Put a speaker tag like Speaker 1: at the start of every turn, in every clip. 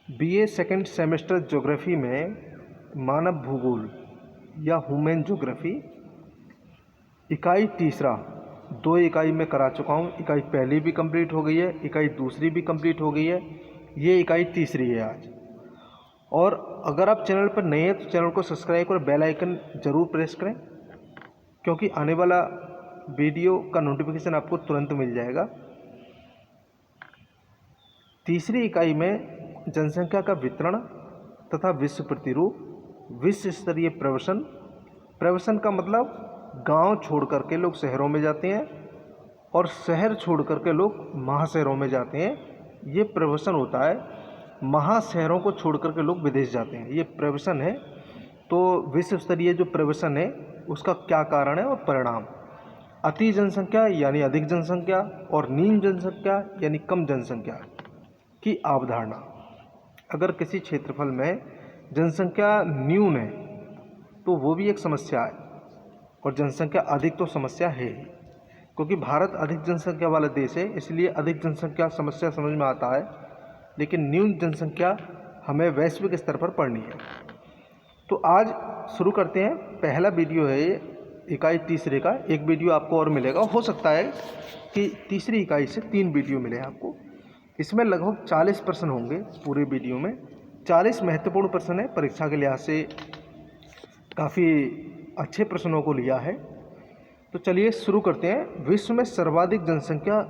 Speaker 1: BA second semester geography में मानव भूगोल या ह्यूमन ज्योग्राफी इकाई तीसरा 2 इकाई में करा चुका हूँ। इकाई पहली भी कंप्लीट हो गई है, इकाई दूसरी भी कंप्लीट हो गई है, ये इकाई तीसरी है आज। और अगर आप चैनल पर नए हैं तो चैनल को सब्सक्राइब और बेल आइकन ज़रूर प्रेस करें, क्योंकि आने वाला वीडियो का नोटिफिकेशन आपको तुरंत मिल जाएगा। तीसरी इकाई में जनसंख्या का वितरण तथा विश्व प्रतिरूप, विश्व स्तरीय प्रवसन। प्रवसन का मतलब गांव छोड़ करके लोग शहरों में जाते हैं और शहर छोड़ करके लोग महाशहरों में जाते हैं, ये प्रवसन होता है। महाशहरों को छोड़ करके लोग विदेश जाते हैं, ये प्रवसन है। तो विश्व स्तरीय जो प्रवसन है उसका क्या कारण है और परिणाम। अति जनसंख्या यानी अधिक जनसंख्या और न्यून जनसंख्या यानी कम जनसंख्या की अवधारणा। अगर किसी क्षेत्रफल में जनसंख्या न्यून है तो वो भी एक समस्या है, और जनसंख्या अधिक तो समस्या है ही, क्योंकि भारत अधिक जनसंख्या वाला देश है, इसलिए अधिक जनसंख्या समस्या समझ में आता है। लेकिन न्यून जनसंख्या हमें वैश्विक स्तर पर पढ़नी है। तो आज शुरू करते हैं। पहला वीडियो है ये इकाई तीसरे का। एक वीडियो आपको और मिलेगा, हो सकता है कि तीसरी इकाई से 3 वीडियो मिले आपको। इसमें लगभग 40 प्रश्न होंगे पूरे वीडियो में। 40 महत्वपूर्ण प्रश्न है, परीक्षा के लिहाज से काफ़ी अच्छे प्रश्नों को लिया है। तो चलिए शुरू करते हैं। विश्व में सर्वाधिक जनसंख्या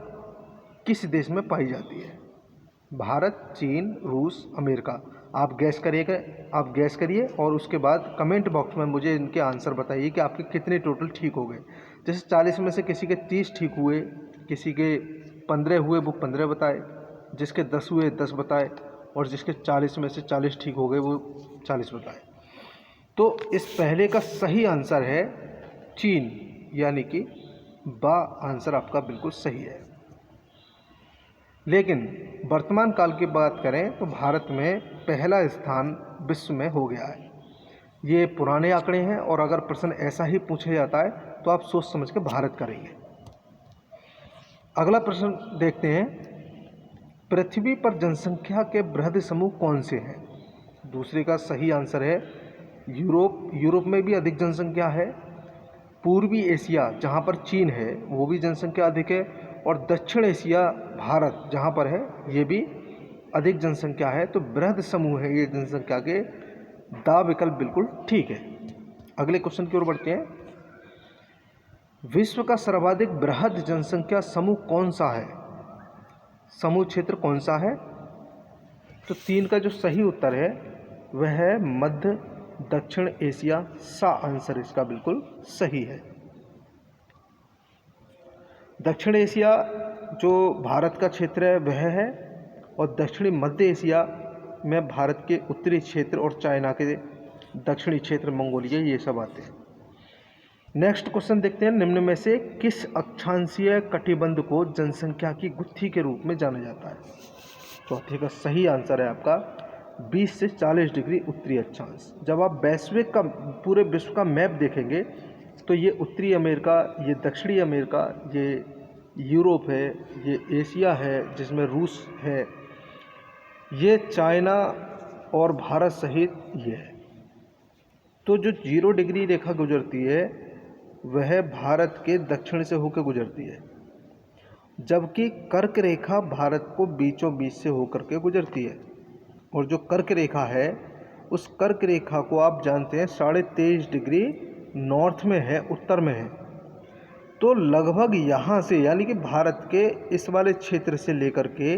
Speaker 1: किस देश में पाई जाती है? भारत, चीन, रूस, अमेरिका। आप गैस करिए और उसके बाद कमेंट बॉक्स में मुझे इनके आंसर बताइए कि आपके कितने टोटल ठीक हो गए। जैसे 40 में से किसी के 30 ठीक हुए, किसी के 15 हुए वो 15 बताए, जिसके 10 हुए 10 बताए, और जिसके 40 में से 40 ठीक हो गए वो 40 बताए। तो इस पहले का सही आंसर है चीन, यानी कि बा आंसर आपका बिल्कुल सही है। लेकिन वर्तमान काल की बात करें तो भारत में पहला स्थान विश्व में हो गया है। ये पुराने आंकड़े हैं, और अगर प्रश्न ऐसा ही पूछा जाता है तो आप सोच समझ के भारत करेंगे। अगला प्रश्न देखते हैं। पृथ्वी पर जनसंख्या के बृहद समूह कौन से हैं? दूसरे का सही आंसर है यूरोप। यूरोप में भी अधिक जनसंख्या है। पूर्वी एशिया जहाँ पर चीन है वो भी जनसंख्या अधिक है, और दक्षिण एशिया भारत जहाँ पर है ये भी अधिक जनसंख्या है। तो बृहद समूह है ये जनसंख्या के। दा विकल्प बिल्कुल ठीक है। अगले क्वेश्चन की ओर बढ़ते हैं। विश्व का सर्वाधिक बृहद जनसंख्या समूह कौन सा है? समूह क्षेत्र कौन सा है? तो 3 का जो सही उत्तर है वह है मध्य दक्षिण एशिया। सा आंसर इसका बिल्कुल सही है। दक्षिण एशिया जो भारत का क्षेत्र है वह है, और दक्षिणी मध्य एशिया में भारत के उत्तरी क्षेत्र और चाइना के दक्षिणी क्षेत्र, मंगोलिया, ये सब आते हैं। नेक्स्ट क्वेश्चन देखते हैं। निम्न में से किस अक्षांशीय कटिबंध को जनसंख्या की गुत्थी के रूप में जाना जाता है? चौथे का सही आंसर है आपका 20 से 40 डिग्री उत्तरी अक्षांश। जब आप वैश्विक का पूरे विश्व का मैप देखेंगे तो ये उत्तरी अमेरिका, ये दक्षिणी अमेरिका, ये यूरोप है, ये एशिया है जिसमें रूस है, ये चाइना और भारत सहित ये है। तो जो 0 डिग्री रेखा गुजरती है वह भारत के दक्षिण से होकर गुजरती है, जबकि कर्क रेखा भारत को बीचों बीच से होकर के गुजरती है। और जो कर्क रेखा है उस कर्क रेखा को आप जानते हैं 23.5 डिग्री नॉर्थ में है, उत्तर में है। तो लगभग यहाँ से, यानी कि भारत के इस वाले क्षेत्र से लेकर के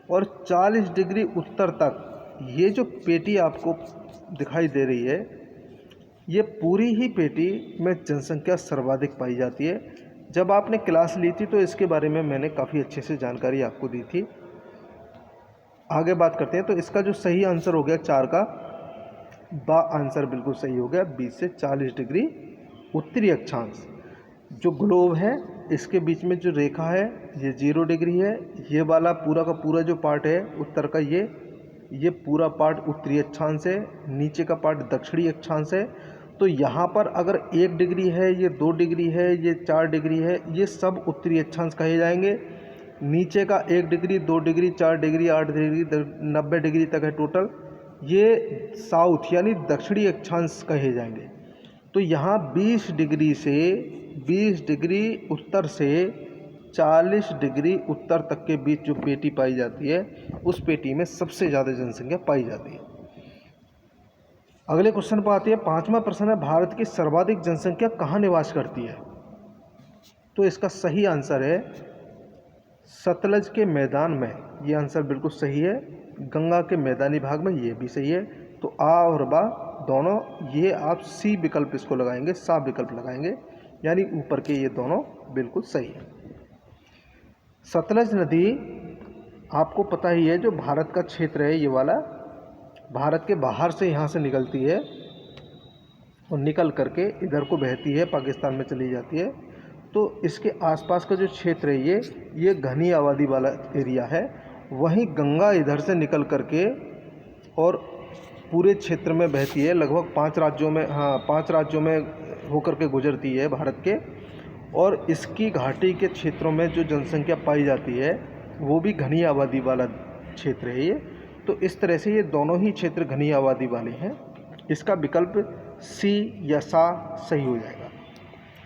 Speaker 1: और 40 डिग्री उत्तर तक, ये जो पेटी आपको दिखाई दे रही है ये पूरी ही पेटी में जनसंख्या सर्वाधिक पाई जाती है। जब आपने क्लास ली थी तो इसके बारे में मैंने काफ़ी अच्छे से जानकारी आपको दी थी। आगे बात करते हैं। तो इसका जो सही आंसर हो गया 4 का बा आंसर बिल्कुल सही हो गया, 20 से 40 डिग्री उत्तरी अक्षांश। जो ग्लोब है इसके बीच में जो रेखा है ये 0 डिग्री है। ये वाला पूरा का पूरा जो पार्ट है उत्तर का, ये पूरा पार्ट उत्तरी अक्षांश है, नीचे का पार्ट दक्षिणी अक्षांश है। तो यहाँ पर अगर 1 डिग्री है, ये 2 डिग्री है, ये 4 डिग्री है, ये सब उत्तरी अक्षांश कहे जाएंगे। नीचे का 1 degree, 2 degree, 4 degree, 8 degree, 90 degree तक है टोटल। ये साउथ यानी दक्षिणी अक्षांश कहे जाएंगे। तो यहाँ 20 डिग्री उत्तर से 40 डिग्री उत्तर तक के बीच जो पेटी पाई जाती है, उस पेटी में सबसे ज़्यादा जनसंख्या पाई जाती है। अगले क्वेश्चन पर आती है। 5वां प्रश्न है, भारत की सर्वाधिक जनसंख्या कहाँ निवास करती है? तो इसका सही आंसर है सतलज के मैदान में। ये आंसर बिल्कुल सही है। गंगा के मैदानी भाग में, ये भी सही है। तो आ और बा दोनों, ये आप सी विकल्प इसको लगाएंगे, सा विकल्प लगाएंगे, यानी ऊपर के ये दोनों बिल्कुल सही है। सतलज नदी आपको पता ही है, जो भारत का क्षेत्र है ये वाला, भारत के बाहर से यहाँ से निकलती है और निकल करके इधर को बहती है, पाकिस्तान में चली जाती है। तो इसके आसपास का जो क्षेत्र है ये घनी आबादी वाला एरिया है। वहीं गंगा इधर से निकल करके और पूरे क्षेत्र में बहती है, लगभग 5 राज्यों में, 5 राज्यों में होकर के गुजरती है भारत के। और इसकी घाटी के क्षेत्रों में जो जनसंख्या पाई जाती है वो भी घनी आबादी वाला क्षेत्र है ये। तो इस तरह से ये दोनों ही क्षेत्र घनी आबादी वाले हैं। इसका विकल्प सी या सा सही हो जाएगा।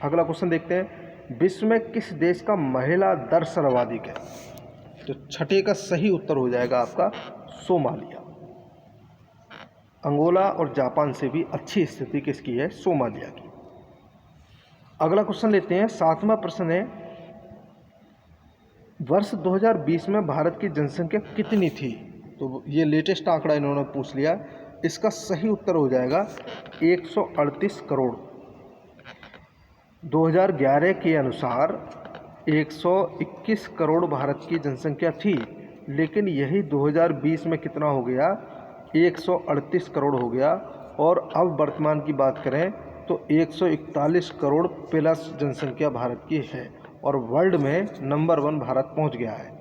Speaker 1: अगला क्वेश्चन देखते हैं। विश्व में किस देश का महिला दर सर्वाधिक है? तो छठे का सही उत्तर हो जाएगा आपका सोमालिया। अंगोला और जापान से भी अच्छी स्थिति किसकी है? सोमालिया की। अगला क्वेश्चन लेते हैं। 7वां प्रश्न है, वर्ष 2020 में भारत की जनसंख्या कितनी थी? तो ये लेटेस्ट आंकड़ा इन्होंने पूछ लिया। इसका सही उत्तर हो जाएगा 138 करोड़। 2011 के अनुसार 121 करोड़ भारत की जनसंख्या थी, लेकिन यही 2020 में कितना हो गया? 138 करोड़ हो गया। और अब वर्तमान की बात करें तो 141 करोड़ प्लस जनसंख्या भारत की है और वर्ल्ड में नंबर 1 भारत पहुंच गया है।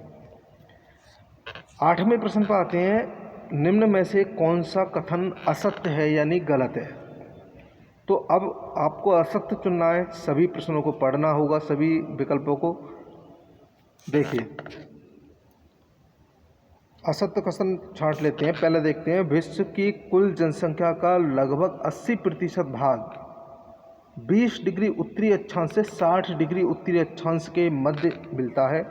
Speaker 1: 8वें प्रश्न पर आते हैं। निम्न में से कौन सा कथन असत्य है यानी गलत है? तो अब आपको असत्य चुनना है। सभी प्रश्नों को पढ़ना होगा, सभी विकल्पों को। देखिए, असत्य कथन छांट लेते हैं। पहले देखते हैं। विश्व की कुल जनसंख्या का लगभग 80% भाग 20 डिग्री उत्तरी अक्षांश से 60 डिग्री उत्तरी अक्षांश के मध्य मिलता है।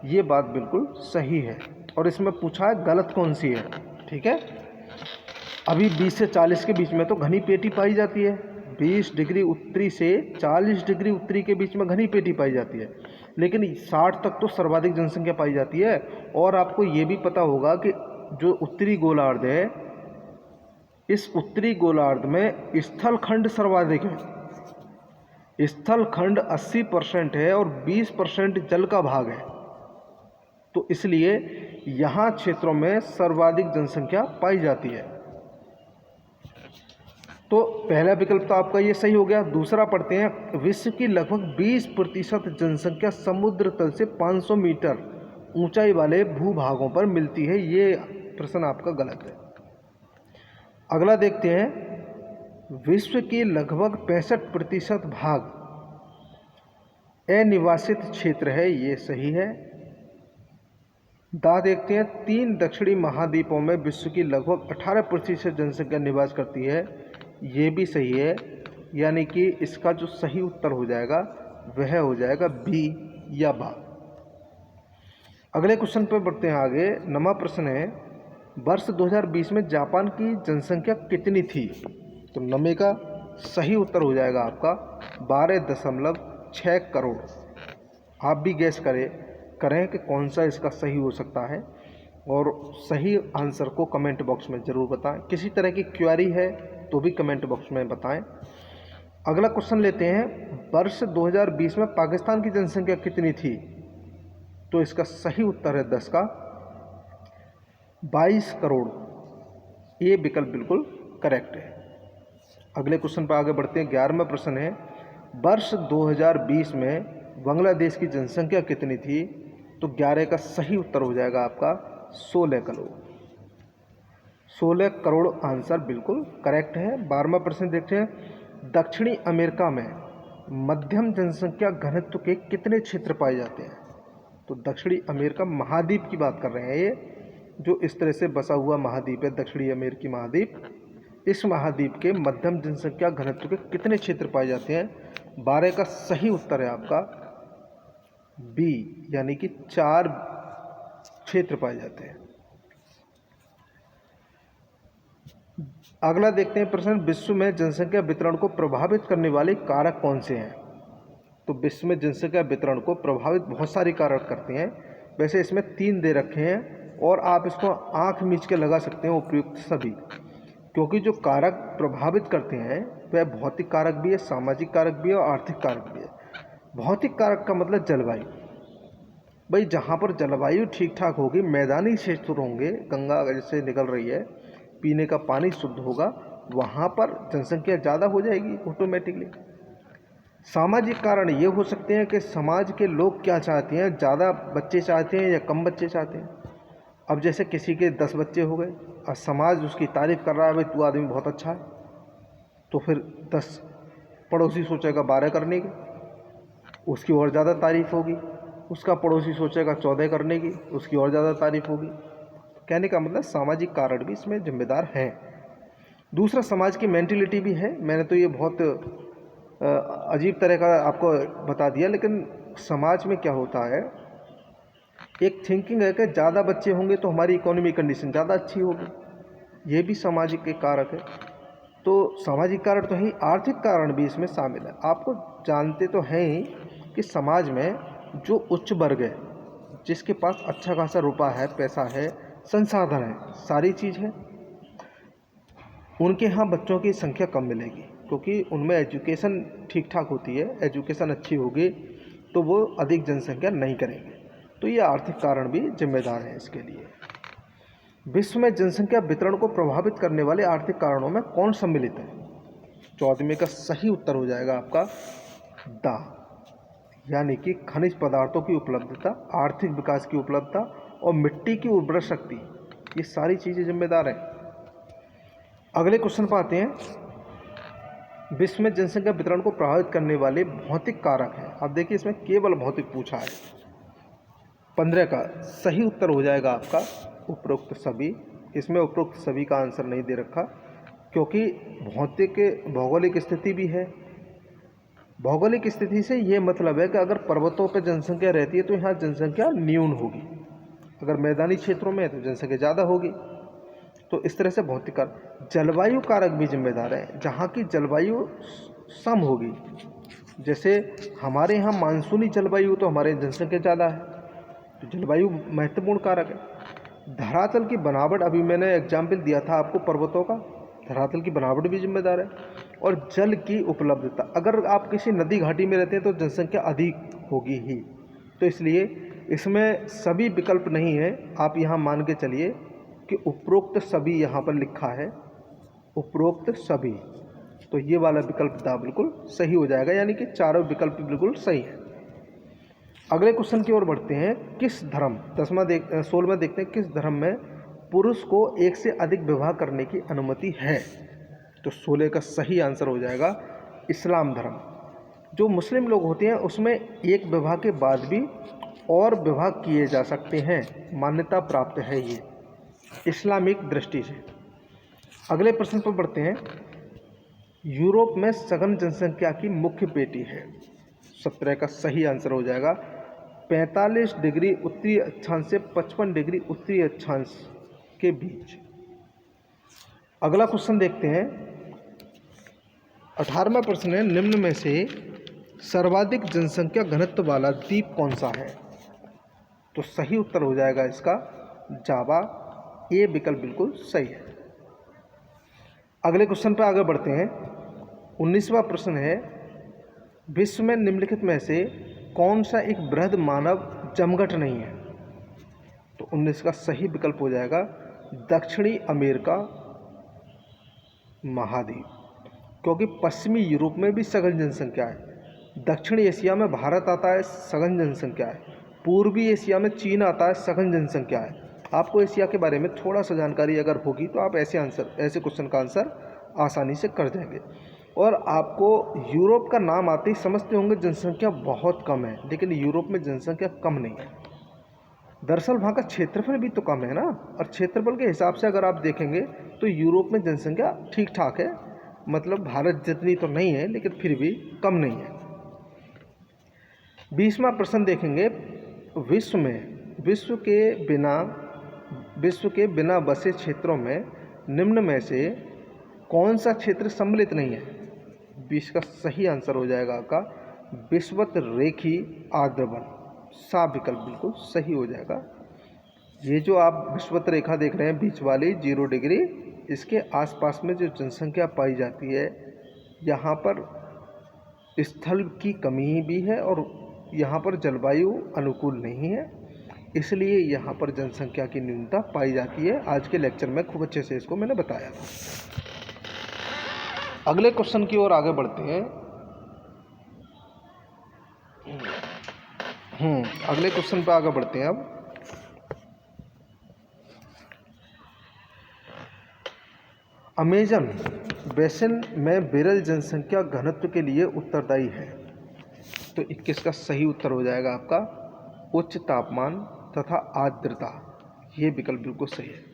Speaker 1: ये बात बिल्कुल सही है। और इसमें पूछा है गलत कौन सी है। ठीक है, अभी 20 से 40 के बीच में तो घनी पेटी पाई जाती है। 20 डिग्री उत्तरी से 40 डिग्री उत्तरी के बीच में घनी पेटी पाई जाती है, लेकिन 60 तक तो सर्वाधिक जनसंख्या पाई जाती है। और आपको ये भी पता होगा कि जो उत्तरी गोलार्ध है, इस उत्तरी गोलार्ध में स्थलखंड सर्वाधिक है। स्थलखंड 80% है और 20% जल का भाग है। तो इसलिए यहाँ क्षेत्रों में सर्वाधिक जनसंख्या पाई जाती है। तो पहला विकल्प तो आपका ये सही हो गया। दूसरा पढ़ते हैं। विश्व की लगभग 20% जनसंख्या समुद्र तल से 500 मीटर ऊंचाई वाले भूभागों पर मिलती है। ये प्रश्न आपका गलत है। अगला देखते हैं। विश्व की लगभग 65% भाग अनिवासित क्षेत्र है। ये सही है। देखते हैं। 3 दक्षिणी महाद्वीपों में विश्व की लगभग 18% जनसंख्या निवास करती है। ये भी सही है, यानी कि इसका जो सही उत्तर हो जाएगा वह हो जाएगा बी या बा। अगले क्वेश्चन पर बढ़ते हैं आगे। 9वां प्रश्न है। वर्ष 2020 में जापान की जनसंख्या कितनी थी? तो 9वें का सही उत्तर हो जाएगा आपका 12.6 करोड़। आप भी गैस करें कि कौन सा इसका सही हो सकता है, और सही आंसर को कमेंट बॉक्स में ज़रूर बताएं। किसी तरह की क्वेरी है तो भी कमेंट बॉक्स में बताएं। अगला क्वेश्चन लेते हैं। वर्ष 2020 में पाकिस्तान की जनसंख्या कितनी थी? तो इसका सही उत्तर है 10 का 22 करोड़। ये विकल्प बिल्कुल करेक्ट है। अगले क्वेश्चन पर आगे बढ़ते हैं। 11वां प्रश्न है। वर्ष 2020 में बांग्लादेश की जनसंख्या कितनी थी? तो 11 का सही उत्तर हो जाएगा आपका 16 करोड़। 16 करोड़ आंसर बिल्कुल करेक्ट है। 12वां प्रश्न देखते हैं। दक्षिणी अमेरिका में मध्यम जनसंख्या घनत्व के कितने क्षेत्र पाए जाते हैं? तो दक्षिणी अमेरिका महाद्वीप की बात कर रहे हैं ये, जो इस तरह से बसा हुआ महाद्वीप है दक्षिणी अमेरिकी महाद्वीप। इस महाद्वीप के मध्यम जनसंख्या घनत्व के कितने क्षेत्र पाए जाते हैं? 12 का सही उत्तर है आपका बी, यानी कि 4 क्षेत्र पाए जाते हैं। अगला देखते हैं प्रश्न, विश्व में जनसंख्या वितरण को प्रभावित करने वाले कारक कौन से हैं? तो विश्व में जनसंख्या वितरण को प्रभावित बहुत सारे कारक करते हैं। वैसे इसमें 3 दे रखे हैं और आप इसको आंख मीच के लगा सकते हैं उपयुक्त सभी, क्योंकि जो कारक प्रभावित करते हैं वह भौतिक कारक भी है, सामाजिक कारक भी है और आर्थिक कारक भी है। भौतिक कारक का मतलब जलवायु। भाई जहाँ पर जलवायु ठीक ठाक होगी, मैदानी क्षेत्र होंगे, गंगा जैसे निकल रही है, पीने का पानी शुद्ध होगा, वहाँ पर जनसंख्या ज़्यादा हो जाएगी ऑटोमेटिकली। सामाजिक कारण ये हो सकते हैं कि समाज के लोग क्या चाहते हैं, ज़्यादा बच्चे चाहते हैं या कम बच्चे चाहते हैं। अब जैसे किसी के 10 बच्चे हो गए और समाज उसकी तारीफ़ कर रहा है, भाई तू आदमी बहुत अच्छा है, तो फिर 10 पड़ोसी सोचेगा 12 करने की, उसकी और ज़्यादा तारीफ़ होगी। उसका पड़ोसी सोचेगा 14 करने की, उसकी और ज़्यादा तारीफ़ होगी। कहने का मतलब सामाजिक कारण भी इसमें जिम्मेदार हैं। दूसरा समाज की मेंटिलिटी भी है। मैंने तो ये बहुत अजीब तरह का आपको बता दिया, लेकिन समाज में क्या होता है, एक थिंकिंग है कि ज़्यादा बच्चे होंगे तो हमारी इकोनॉमी कंडीशन ज़्यादा अच्छी होगी, ये भी सामाजिक एक कारक है। तो सामाजिक कारण तो ही, आर्थिक कारण भी इसमें शामिल है। आपको जानते तो हैं ही कि समाज में जो उच्च वर्ग है, जिसके पास अच्छा खासा रुपया है, पैसा है, संसाधन है, सारी चीज़ है, उनके यहाँ बच्चों की संख्या कम मिलेगी, क्योंकि उनमें एजुकेशन ठीक ठाक होती है। एजुकेशन अच्छी होगी तो वो अधिक जनसंख्या नहीं करेंगे। तो ये आर्थिक कारण भी जिम्मेदार हैं इसके लिए। विश्व में जनसंख्या वितरण को प्रभावित करने वाले आर्थिक कारणों में कौन सम्मिलित है? 14वें का सही उत्तर हो जाएगा आपका दा, यानी कि खनिज पदार्थों की उपलब्धता, आर्थिक विकास की उपलब्धता और मिट्टी की उर्वरा शक्ति, ये सारी चीज़ें जिम्मेदार हैं। अगले क्वेश्चन पर आते हैं। विश्व में जनसंख्या वितरण को प्रभावित करने वाले भौतिक कारक हैं। अब देखिए इसमें केवल भौतिक पूछा है। 15 का सही उत्तर हो जाएगा आपका उपरोक्त सभी। इसमें उपरोक्त सभी का आंसर नहीं दे रखा, क्योंकि भौगोलिक स्थिति भी है। भौगोलिक स्थिति से ये मतलब है कि अगर पर्वतों पर जनसंख्या रहती है तो यहाँ जनसंख्या न्यून होगी, अगर मैदानी क्षेत्रों में है तो जनसंख्या ज़्यादा होगी। तो इस तरह से भौतिक कारक, जलवायु कारक भी जिम्मेदार है। जहाँ की जलवायु सम होगी, जैसे हमारे यहाँ मानसूनी जलवायु, तो हमारे जनसंख्या ज़्यादा है, तो जलवायु महत्वपूर्ण कारक है। धरातल की बनावट, अभी मैंने एग्जाम्पल दिया था आपको पर्वतों का, धरातल की बनावट भी जिम्मेदार है। और जल की उपलब्धता, अगर आप किसी नदी घाटी में रहते हैं तो जनसंख्या अधिक होगी ही। तो इसलिए इसमें सभी विकल्प नहीं है। आप यहाँ मान के चलिए कि उपरोक्त सभी यहाँ पर लिखा है, उपरोक्त सभी, तो ये वाला विकल्प दा बिल्कुल सही हो जाएगा, यानी कि चारों विकल्प बिल्कुल सही है। अगले क्वेश्चन की ओर बढ़ते हैं। किस धर्म, 16वां देखते हैं, किस धर्म में पुरुष को एक से अधिक विवाह करने की अनुमति है? तो 16 का सही आंसर हो जाएगा इस्लाम धर्म। जो मुस्लिम लोग होते हैं उसमें एक विवाह के बाद भी और विवाह किए जा सकते हैं, मान्यता प्राप्त है ये इस्लामिक दृष्टि से। अगले प्रश्न पर बढ़ते हैं। यूरोप में सघन जनसंख्या की मुख्य पेटी है। 17 का सही आंसर हो जाएगा 45 डिग्री उत्तरी अक्षांश से 55 डिग्री उत्तरी अक्षांश के बीच। अगला क्वेश्चन देखते हैं। 18वां प्रश्न है, निम्न में से सर्वाधिक जनसंख्या घनत्व वाला द्वीप कौन सा है? तो सही उत्तर हो जाएगा इसका जावा, ये विकल्प बिल्कुल सही है। अगले क्वेश्चन पर आगे बढ़ते हैं। 19वां प्रश्न है, विश्व में निम्नलिखित में से कौन सा एक बृहद मानव जमघट नहीं है? तो 19 का सही विकल्प हो जाएगा दक्षिणी अमेरिका महाद्वीप, क्योंकि पश्चिमी यूरोप में भी सघन जनसंख्या है, दक्षिणी एशिया में भारत आता है, सघन जनसंख्या है, पूर्वी एशिया में चीन आता है, सघन जनसंख्या है। आपको एशिया के बारे में थोड़ा सा जानकारी अगर होगी तो आप ऐसे क्वेश्चन का आंसर आसानी से कर देंगे। और आपको यूरोप का नाम आते ही समझते होंगे जनसंख्या बहुत कम है, लेकिन यूरोप में जनसंख्या कम नहीं है, दरअसल वहाँ का क्षेत्रफल भी तो कम है ना, और क्षेत्रफल के हिसाब से अगर आप देखेंगे तो यूरोप में जनसंख्या ठीक ठाक है, मतलब भारत जितनी तो नहीं है लेकिन फिर भी कम नहीं है। 20वां प्रश्न देखेंगे, विश्व के बिना बसे क्षेत्रों में निम्न में से कौन सा क्षेत्र सम्मिलित नहीं है? 20 का सही आंसर हो जाएगा आपका विषुवत रेखी आर्द्र वन। साफ विकल्प बिल्कुल सही हो जाएगा। ये जो आप विषुवत रेखा देख रहे हैं बीच वाली 0 डिग्री, इसके आसपास में जो जनसंख्या पाई जाती है, यहाँ पर स्थल की कमी भी है और यहाँ पर जलवायु अनुकूल नहीं है, इसलिए यहाँ पर जनसंख्या की न्यूनता पाई जाती है। आज के लेक्चर में खूब अच्छे से इसको मैंने बताया था। अगले क्वेश्चन की ओर आगे बढ़ते हैं। अगले क्वेश्चन पर आगे बढ़ते हैं अब। अमेजन बेसिन में विरल जनसंख्या घनत्व के लिए उत्तरदायी है। तो 21 का सही उत्तर हो जाएगा आपका उच्च तापमान तथा आर्द्रता। ये विकल्प बिल्कुल सही है।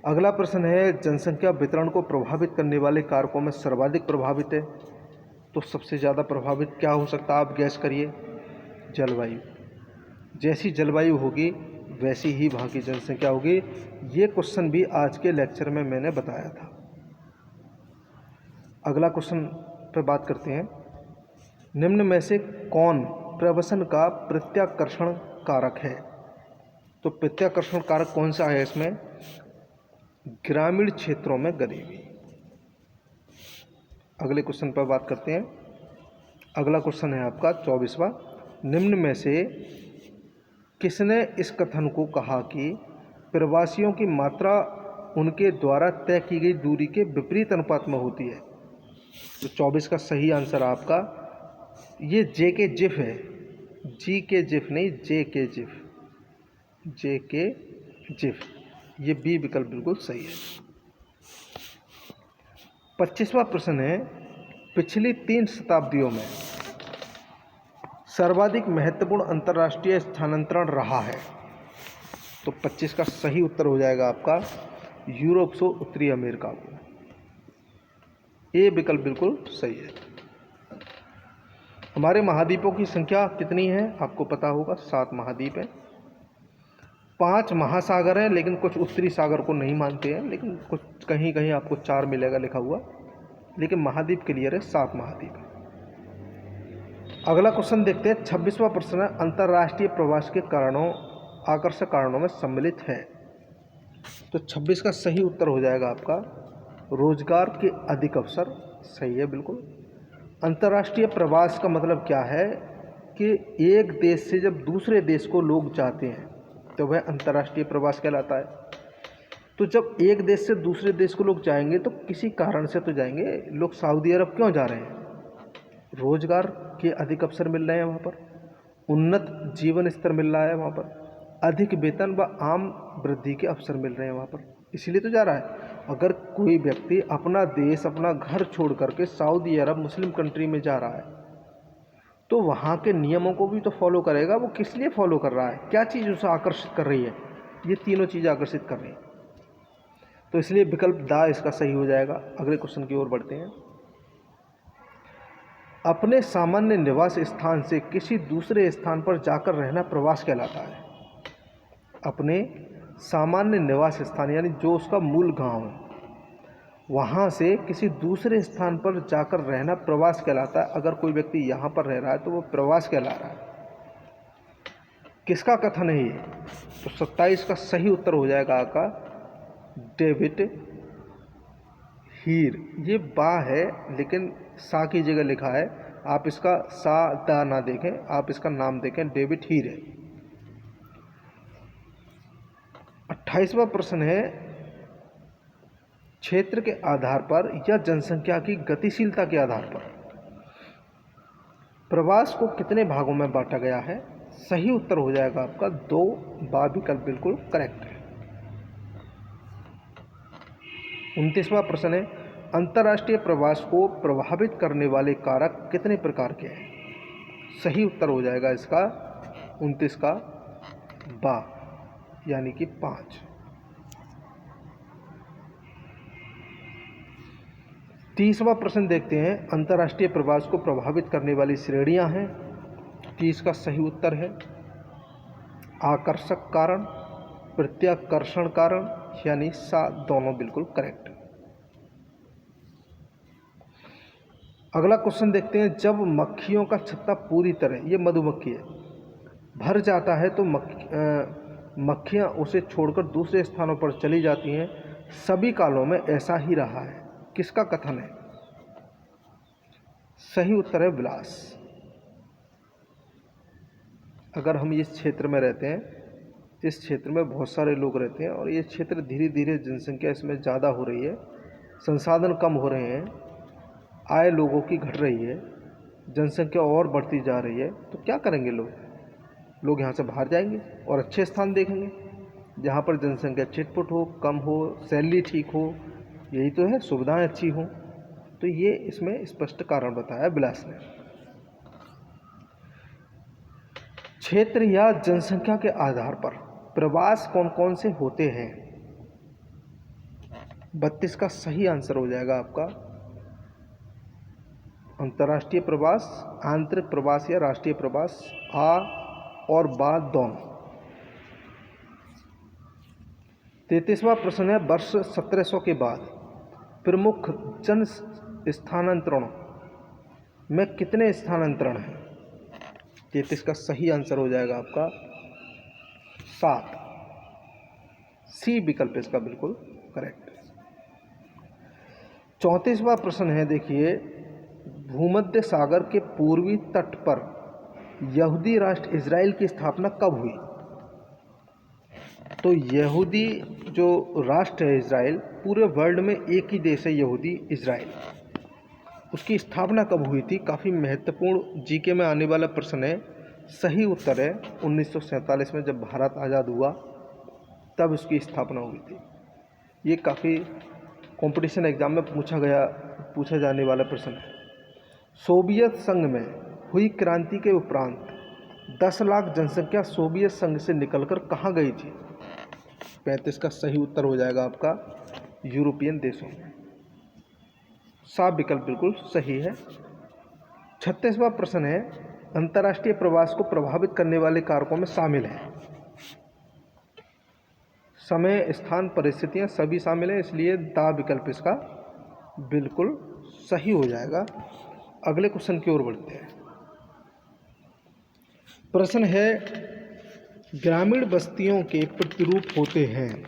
Speaker 1: अगला प्रश्न है, जनसंख्या वितरण को प्रभावित करने वाले कारकों में सर्वाधिक प्रभावित है। तो सबसे ज़्यादा प्रभावित क्या हो सकता है, आप गैस करिए। जलवायु। जैसी जलवायु होगी वैसी ही वहाँ की जनसंख्या होगी। ये क्वेश्चन भी आज के लेक्चर में मैंने बताया था। अगला क्वेश्चन पर बात करते हैं। निम्न में से कौन प्रवसन का प्रत्याकर्षण कारक है? तो प्रत्याकर्षण कारक कौन सा है इसमें? ग्रामीण क्षेत्रों में गरीबी। अगले क्वेश्चन पर बात करते हैं। अगला क्वेश्चन है आपका 24वां। निम्न में से किसने इस कथन को कहा कि प्रवासियों की मात्रा उनके द्वारा तय की गई दूरी के विपरीत अनुपात में होती है? तो 24 का सही आंसर आपका ये जे के जिफ है। जी के जिफ नहीं, जे के जिफ। जे के जिफ, ये बी विकल्प बिल्कुल सही है। 25वां प्रश्न है, पिछली 3 शताब्दियों में सर्वाधिक महत्वपूर्ण अंतर्राष्ट्रीय स्थानांतरण रहा है। तो 25 का सही उत्तर हो जाएगा आपका यूरोप से उत्तरी अमेरिका को। ये विकल्प बिल्कुल सही है। हमारे महाद्वीपों की संख्या कितनी है आपको पता होगा, 7 महाद्वीप हैं। 5 महासागर हैं, लेकिन कुछ उत्तरी सागर को नहीं मानते हैं, लेकिन कुछ कहीं कहीं आपको 4 मिलेगा लिखा हुआ, लेकिन महाद्वीप क्लियर है, 7 महाद्वीप है। अगला क्वेश्चन देखते हैं। 26वां प्रश्न है, अंतर्राष्ट्रीय प्रवास के कारणों आकर्षक कारणों में सम्मिलित है। तो 26 का सही उत्तर हो जाएगा आपका रोजगार के अधिक अवसर। सही है बिल्कुल। अंतर्राष्ट्रीय प्रवास का मतलब क्या है कि एक देश से जब दूसरे देश को लोग जाते हैं तो वह अंतर्राष्ट्रीय प्रवास कहलाता है। तो जब एक देश से दूसरे देश को लोग जाएंगे तो किसी कारण से तो जाएंगे। लोग सऊदी अरब क्यों जा रहे हैं? रोजगार के अधिक अवसर मिल रहे हैं वहाँ पर, उन्नत जीवन स्तर मिल रहा है वहाँ पर, अधिक वेतन व आम वृद्धि के अवसर मिल रहे हैं वहाँ पर, इसीलिए तो जा रहा है। अगर कोई व्यक्ति अपना देश अपना घर छोड़ करके सऊदी अरब मुस्लिम कंट्री में जा रहा है तो वहाँ के नियमों को भी तो फॉलो करेगा। वो किस लिए फॉलो कर रहा है, क्या चीज़ उसे आकर्षित कर रही है? ये तीनों चीज़ें आकर्षित कर रही हैं। तो इसलिए विकल्प दा इसका सही हो जाएगा। अगले क्वेश्चन की ओर बढ़ते हैं। अपने सामान्य निवास स्थान से किसी दूसरे स्थान पर जाकर रहना प्रवास कहलाता है। अपने सामान्य निवास स्थान यानी जो उसका मूल गांव है वहाँ से किसी दूसरे स्थान पर जाकर रहना प्रवास कहलाता है। अगर कोई व्यक्ति यहाँ पर रह रहा है तो वो प्रवास कहला रहा है। किसका कथन है ये? तो 27 का सही उत्तर हो जाएगा आपका डेविड हीर। ये बा है लेकिन सा की जगह लिखा है, आप इसका सा दा ना देखें, आप इसका नाम देखें, डेविड हीर है। 28वां प्रश्न है, क्षेत्र के आधार पर या जनसंख्या की गतिशीलता के आधार पर प्रवास को कितने भागों में बांटा गया है? सही उत्तर हो जाएगा आपका 2। बा विकल्प बिल्कुल करेक्ट है। 29वां प्रश्न है, अंतर्राष्ट्रीय प्रवास को प्रभावित करने वाले कारक कितने प्रकार के हैं? सही उत्तर हो जाएगा इसका 29 का बा यानी कि 5। 30वां प्रश्न देखते हैं, अंतर्राष्ट्रीय प्रवास को प्रभावित करने वाली श्रेणियां हैं। 30 का सही उत्तर है आकर्षक कारण, प्रत्याकर्षण कारण, यानी सा दोनों बिल्कुल करेक्ट। अगला क्वेश्चन देखते हैं, जब मक्खियों का छत्ता पूरी तरह, ये मधुमक्खी है, भर जाता है तो मक्खियाँ उसे छोड़कर दूसरे स्थानों पर चली जाती हैं। सभी कालों में ऐसा ही रहा है। किसका कथन है? सही उत्तर है विलास। अगर हम इस क्षेत्र में रहते हैं, इस क्षेत्र में बहुत सारे लोग रहते हैं और ये क्षेत्र धीरे धीरे जनसंख्या इसमें ज़्यादा हो रही है, संसाधन कम हो रहे हैं, आय लोगों की घट रही है, जनसंख्या और बढ़ती जा रही है, तो क्या करेंगे लोग यहाँ से बाहर जाएंगे और अच्छे स्थान देखेंगे जहाँ पर जनसंख्या चिटपुट हो, कम हो, सैलरी ठीक हो, यही तो है, सुविधाएं अच्छी हों। तो ये इसमें स्पष्ट कारण बताया विलास ने। क्षेत्र या जनसंख्या के आधार पर प्रवास कौन कौन से होते हैं? 32 का सही आंसर हो जाएगा आपका अंतर्राष्ट्रीय प्रवास, आंतरिक प्रवास या राष्ट्रीय प्रवास, आ और बा दोनों। 33वां प्रश्न है, वर्ष 1700 के बाद प्रमुख जन स्थानांतरण में कितने स्थानांतरण हैं? 33 का सही आंसर हो जाएगा आपका 7। सी विकल्प इसका बिल्कुल करेक्ट। 34वां प्रश्न है, देखिए, भूमध्य सागर के पूर्वी तट पर यहूदी राष्ट्र इजराइल की स्थापना कब हुई? तो यहूदी जो राष्ट्र है इजराइल, पूरे वर्ल्ड में एक ही देश है यहूदी इजराइल, उसकी स्थापना कब हुई थी? काफ़ी महत्वपूर्ण जीके में आने वाला प्रश्न है। सही उत्तर है 1947 में, जब भारत आज़ाद हुआ तब उसकी स्थापना हुई थी। ये काफ़ी कंपटीशन एग्जाम में पूछा जाने वाला प्रश्न है। सोवियत संघ में हुई क्रांति के उपरांत 10 लाख जनसंख्या सोवियत संघ से निकलकर कहाँ गई थी? 35 का सही उत्तर हो जाएगा आपका यूरोपियन देशों में। साफ विकल्प बिल्कुल सही है। 36वां प्रश्न है, अंतर्राष्ट्रीय प्रवास को प्रभावित करने वाले कारकों में शामिल है। समय, स्थान, परिस्थितियां सभी शामिल हैं, इसलिए दा विकल्प इसका बिल्कुल सही हो जाएगा। अगले क्वेश्चन की ओर बढ़ते हैं। प्रश्न है, ग्रामीण बस्तियों के प्रतिरूप होते हैं।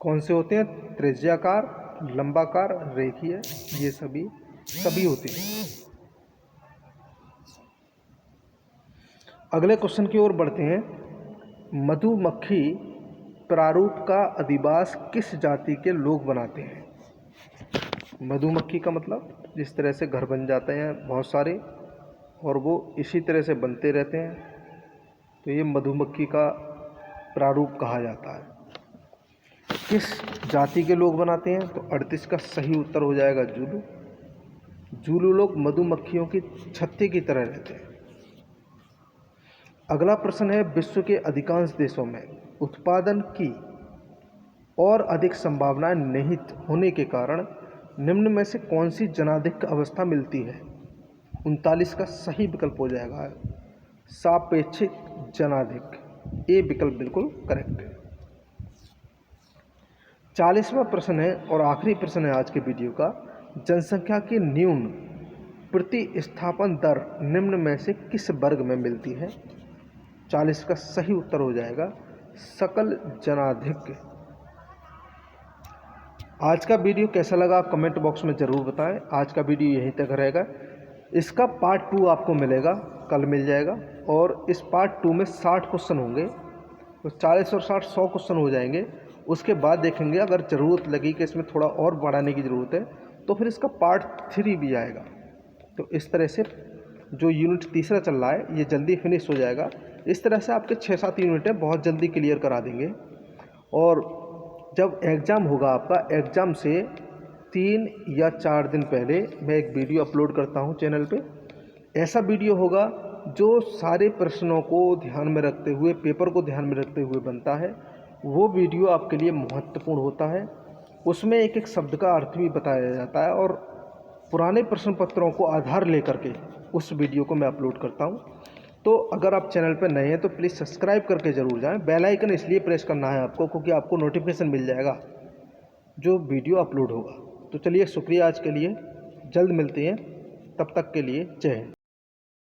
Speaker 1: कौन से होते हैं? त्रिज्याकार, लंबाकार, रेखीय, ये सभी होते हैं। अगले क्वेश्चन की ओर बढ़ते हैं। मधुमक्खी प्रारूप का अधिवास किस जाति के लोग बनाते हैं? मधुमक्खी का मतलब जिस तरह से घर बन जाते हैं बहुत सारे और वो इसी तरह से बनते रहते हैं, तो ये मधुमक्खी का प्रारूप कहा जाता है। किस जाति के लोग बनाते हैं? तो 38 का सही उत्तर हो जाएगा जूलू। जूलू लोग मधुमक्खियों की छत्ते की तरह रहते हैं। अगला प्रश्न है, विश्व के अधिकांश देशों में उत्पादन की और अधिक संभावनाएं निहित होने के कारण निम्न में से कौन सी जनाधिक्य अवस्था मिलती है? 39 का सही विकल्प हो जाएगा सापेक्षिक जनाधिक्य, ए विकल्प बिल्कुल करेक्ट है। 40वां प्रश्न है और आखिरी प्रश्न है आज के वीडियो का, जनसंख्या की न्यून प्रतिस्थापन दर निम्न में से किस वर्ग में मिलती है? 40 का सही उत्तर हो जाएगा सकल जनाधिक्य। आज का वीडियो कैसा लगा कमेंट बॉक्स में ज़रूर बताएं। आज का वीडियो यहीं तक रहेगा। इसका पार्ट 2 आपको मिलेगा, कल मिल जाएगा, और इस पार्ट 2 में 60 क्वेश्चन होंगे, तो 40 और 60 100 क्वेश्चन हो जाएंगे। उसके बाद देखेंगे अगर ज़रूरत लगी कि इसमें थोड़ा और बढ़ाने की ज़रूरत है तो फिर इसका पार्ट 3 भी आएगा। तो इस तरह से जो यूनिट तीसरा चल रहा है ये जल्दी फिनिश हो जाएगा। इस तरह से आपके 6-7 यूनिटें बहुत जल्दी क्लियर करा देंगे। और जब एग्ज़ाम होगा आपका, एग्ज़ाम से 3 या 4 दिन पहले मैं एक वीडियो अपलोड करता हूँ चैनल पे। ऐसा वीडियो होगा जो सारे प्रश्नों को ध्यान में रखते हुए, पेपर को ध्यान में रखते हुए बनता है, वो वीडियो आपके लिए महत्वपूर्ण होता है। उसमें एक एक शब्द का अर्थ भी बताया जाता है और पुराने प्रश्न पत्रों को आधार लेकर के उस वीडियो को मैं अपलोड करता हूँ। तो अगर आप चैनल पर नए हैं तो प्लीज़ सब्सक्राइब करके ज़रूर जाएं। बेल आइकन इसलिए प्रेस करना है आपको क्योंकि आपको नोटिफिकेशन मिल जाएगा जो वीडियो अपलोड होगा। तो चलिए, शुक्रिया आज के लिए, जल्द मिलते हैं, तब तक के लिए जय हिंद।